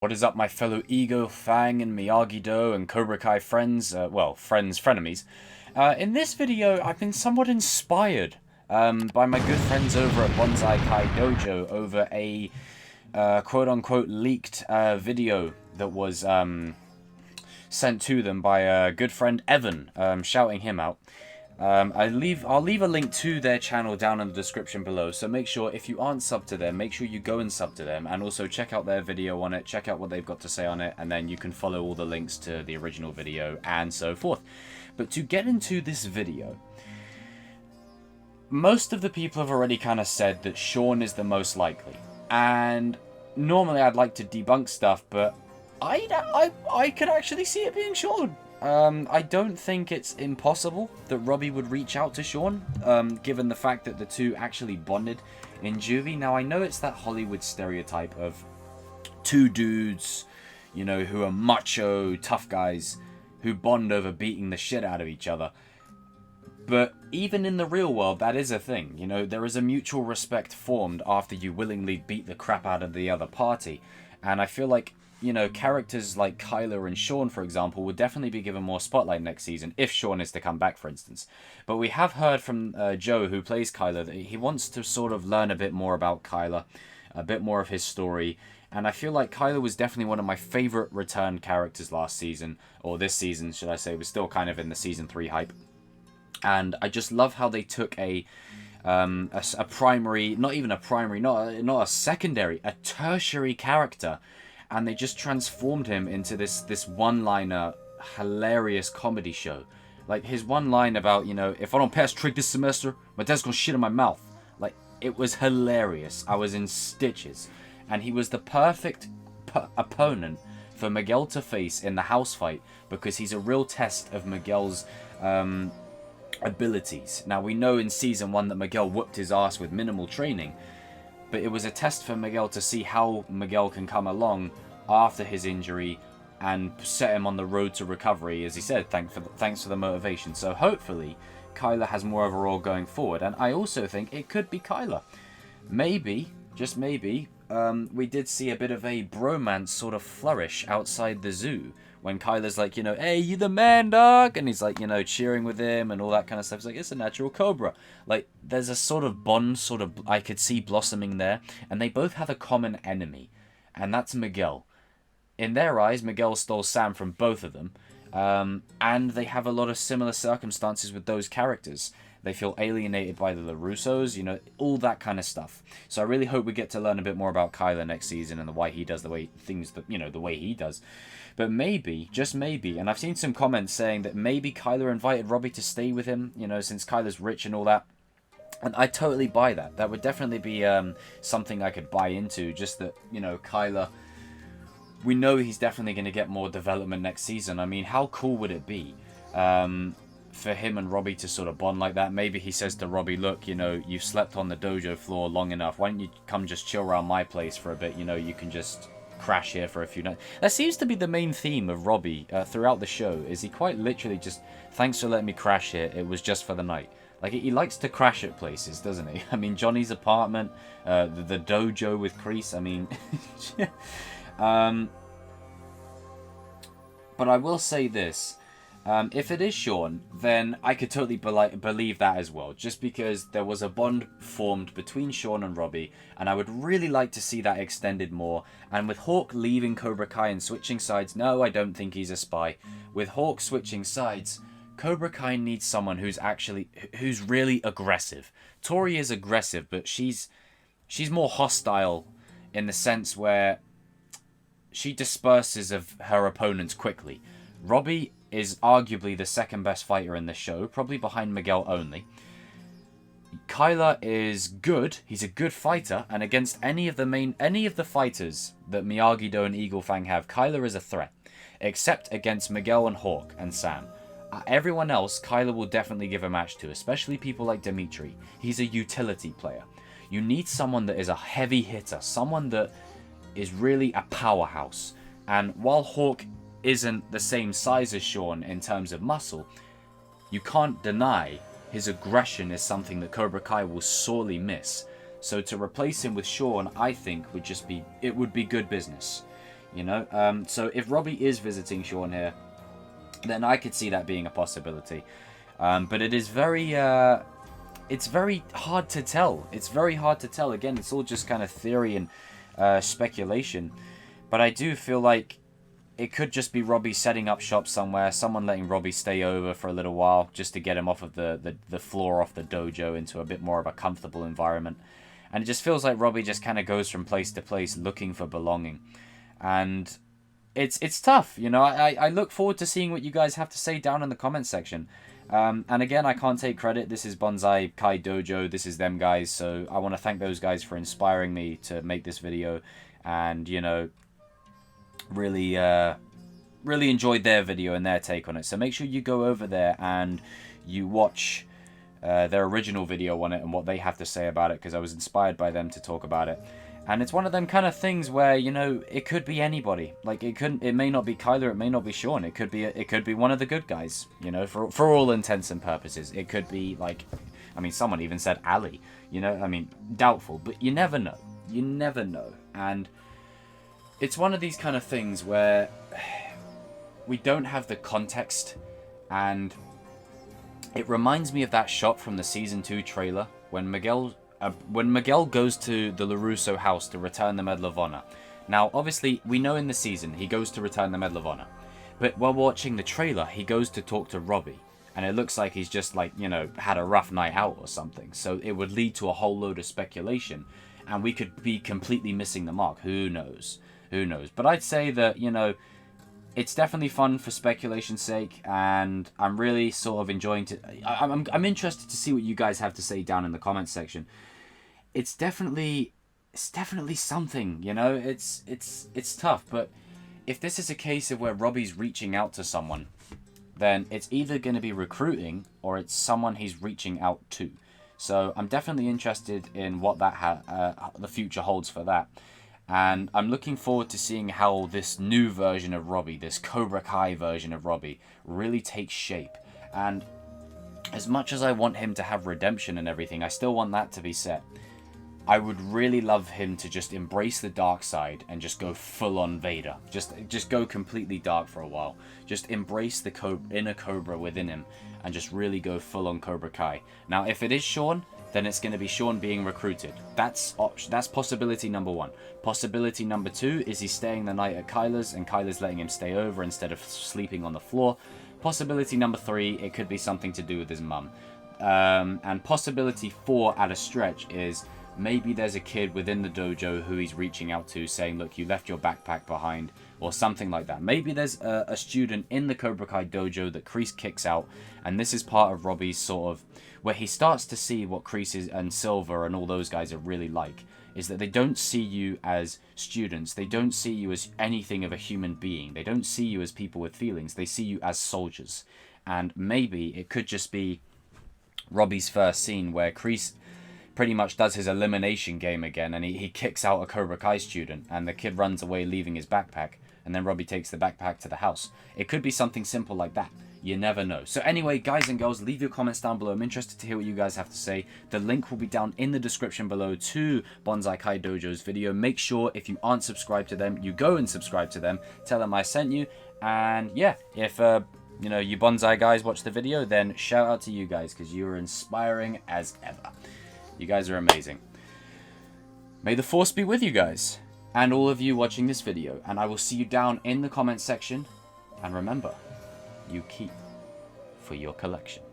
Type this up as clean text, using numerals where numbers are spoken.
What is up, my fellow Ego, Fang, and Miyagi-Do and Cobra Kai friends? Well, friends, frenemies. In this video, I've been somewhat inspired by my good friends over at Bonsai Kai Dojo over a quote-unquote leaked video that was sent to them by a good friend Evan, shouting him out. I'll leave a link to their channel down in the description below, so make sure if you aren't subbed to them, make sure you go and sub to them, and also check out their video on it, check out what they've got to say on it, and then you can follow all the links to the original video and so forth. But to get into this video, most of the people have already kind of said that Shawn is the most likely, and normally I'd like to debunk stuff, but I could actually see it being Shawn. I don't think it's impossible that Robby would reach out to Shawn, given the fact that the two actually bonded in juvie. Now, I know it's that Hollywood stereotype of two dudes, you know, who are macho, tough guys, who bond over beating the shit out of each other. But even in the real world, that is a thing. You know, there is a mutual respect formed after you willingly beat the crap out of the other party. And I feel like, you know, characters like Kyler and Shawn, for example, would definitely be given more spotlight next season, if Shawn is to come back, for instance. But we have heard from Joe, who plays Kyler, that he wants to sort of learn a bit more about Kyler, a bit more of his story. And I feel like Kyler was definitely one of my favourite return characters last season, or this season, should I say. We're still kind of in the Season 3 hype. And I just love how they took a primary, not even a primary, not a secondary, a tertiary character, and they just transformed him into this one-liner, hilarious comedy show. Like, his one line about, you know, if I don't pass trig this semester, my dad's gonna shit in my mouth. Like, it was hilarious. I was in stitches. And he was the perfect opponent for Miguel to face in the house fight, because he's a real test of Miguel's abilities. Now, we know in Season 1 that Miguel whooped his ass with minimal training, but it was a test for Miguel to see how Miguel can come along after his injury and set him on the road to recovery, as he said, thanks for the motivation. So hopefully Kyler has more overall going forward, and I also think it could be Kyler. Maybe, just maybe, we did see a bit of a bromance sort of flourish outside the zoo, when Kyler's like, you know, hey, you the man, dog? And he's like, you know, cheering with him and all that kind of stuff. He's like, it's a natural Cobra. Like, there's a sort of bond I could see blossoming there. And they both have a common enemy, and that's Miguel. In their eyes, Miguel stole Sam from both of them. And they have a lot of similar circumstances with those characters. They feel alienated by the LaRussos, you know, all that kind of stuff. So I really hope we get to learn a bit more about Kyler next season and why he does the way he does. But maybe, just maybe, and I've seen some comments saying that maybe Kyler invited Robby to stay with him, you know, since Kyler's rich and all that. And I totally buy that. That would definitely be something I could buy into, just that, you know, Kyler, we know he's definitely going to get more development next season. I mean, how cool would it be for him and Robby to sort of bond like that? Maybe he says to Robby, look, you know, you've slept on the dojo floor long enough. Why don't you come just chill around my place for a bit? You know, you can just crash here for a few nights. That seems to be the main theme of Robby throughout the show, is he quite literally just, thanks for letting me crash here, it was just for the night. Like, he likes to crash at places, doesn't he? I mean, Johnny's apartment, the dojo with Kreese, I mean... But I will say this, if it is Shawn, then I could totally believe that as well, just because there was a bond formed between Shawn and Robby, and I would really like to see that extended more. And with Hawk leaving Cobra Kai and switching sides, no, I don't think he's a spy. With Hawk switching sides, Cobra Kai needs someone who's really aggressive. Tori is aggressive, but she's more hostile in the sense where she disperses of her opponents quickly. Robby is arguably the second best fighter in the show, probably behind Miguel only. Kyler is good, he's a good fighter, and against any of the fighters that Miyagi-Do and Eagle Fang have, Kyler is a threat. Except against Miguel and Hawk and Sam. Everyone else, Kyler will definitely give a match to, especially people like Dimitri. He's a utility player. You need someone that is a heavy hitter, someone that is really a powerhouse. And while Hawk isn't the same size as Shawn in terms of muscle, you can't deny his aggression is something that Cobra Kai will sorely miss. So to replace him with Shawn, I think would be good business. you know. So if Robby is visiting Shawn here, then I could see that being a possibility. But it is very, it's very hard to tell. It's very hard to tell. Again, it's all just kind of theory and speculation. But I do feel like it could just be Robby setting up shop somewhere, someone letting Robby stay over for a little while, just to get him off of the floor off the dojo into a bit more of a comfortable environment. And it just feels like Robby just kind of goes from place to place looking for belonging. And it's tough, you know. I look forward to seeing what you guys have to say down in the comments section. And again, I can't take credit. This is Bonsai Kai Dojo. This is them guys. So I want to thank those guys for inspiring me to make this video. And, you know, really enjoyed their video and their take on it. So make sure you go over there and you watch their original video on it and what they have to say about it, because I was inspired by them to talk about it. And it's one of them kind of things where, you know, it could be anybody. Like, it may not be Kyler, it may not be Shawn. It could be one of the good guys, you know, for all intents and purposes. It could be, like, I mean, someone even said Ali, you know, I mean, doubtful, but you never know. You never know. And it's one of these kind of things where we don't have the context, and it reminds me of that shot from the Season 2 trailer when Miguel goes to the LaRusso house to return the Medal of Honor. Now, obviously, we know in the season he goes to return the Medal of Honor. But while watching the trailer, he goes to talk to Robby. And it looks like he's just, like, you know, had a rough night out or something. So it would lead to a whole load of speculation. And we could be completely missing the mark. Who knows? Who knows? But I'd say that, you know, it's definitely fun for speculation's sake, and I'm really sort of enjoying I'm interested to see what you guys have to say down in the comments section. It's definitely something, you know. It's tough, but if this is a case of where Robby's reaching out to someone, then it's either going to be recruiting or it's someone he's reaching out to. So I'm definitely interested in what that the future holds for that. And I'm looking forward to seeing how this new version of Robby, this Cobra Kai version of Robby, really takes shape. And as much as I want him to have redemption and everything, I still want that to be set. I would really love him to just embrace the dark side and just go full-on Vader. Just go completely dark for a while. Just embrace the inner Cobra within him and just really go full-on Cobra Kai. Now, if it is Shawn, then it's going to be Shawn being recruited. That's possibility number one. Possibility number two is he's staying the night at Kyler's and Kyler's letting him stay over instead of sleeping on the floor. Possibility number three, it could be something to do with his mum. And possibility four at a stretch is maybe there's a kid within the dojo who he's reaching out to saying, look, you left your backpack behind, or something like that. Maybe there's a student in the Cobra Kai dojo that Kreese kicks out, and this is part of Robby's sort of, where he starts to see what Kreese and Silver and all those guys are really like, is that they don't see you as students. They don't see you as anything of a human being. They don't see you as people with feelings. They see you as soldiers. And maybe it could just be Robby's first scene where Kreese pretty much does his elimination game again, and he kicks out a Cobra Kai student, and the kid runs away leaving his backpack, and then Robby takes the backpack to the house. It could be something simple like that. You never know. So anyway, guys and girls, leave your comments down below. I'm interested to hear what you guys have to say. The link will be down in the description below to Bonsai Kai Dojo's video. Make sure if you aren't subscribed to them, you go and subscribe to them. Tell them I sent you. And yeah, if you know, you bonsai guys watch the video, then shout out to you guys, because you are inspiring as ever. You guys are amazing. May the force be with you guys, and all of you watching this video, and I will see you down in the comments section. And remember, you keep for your collection.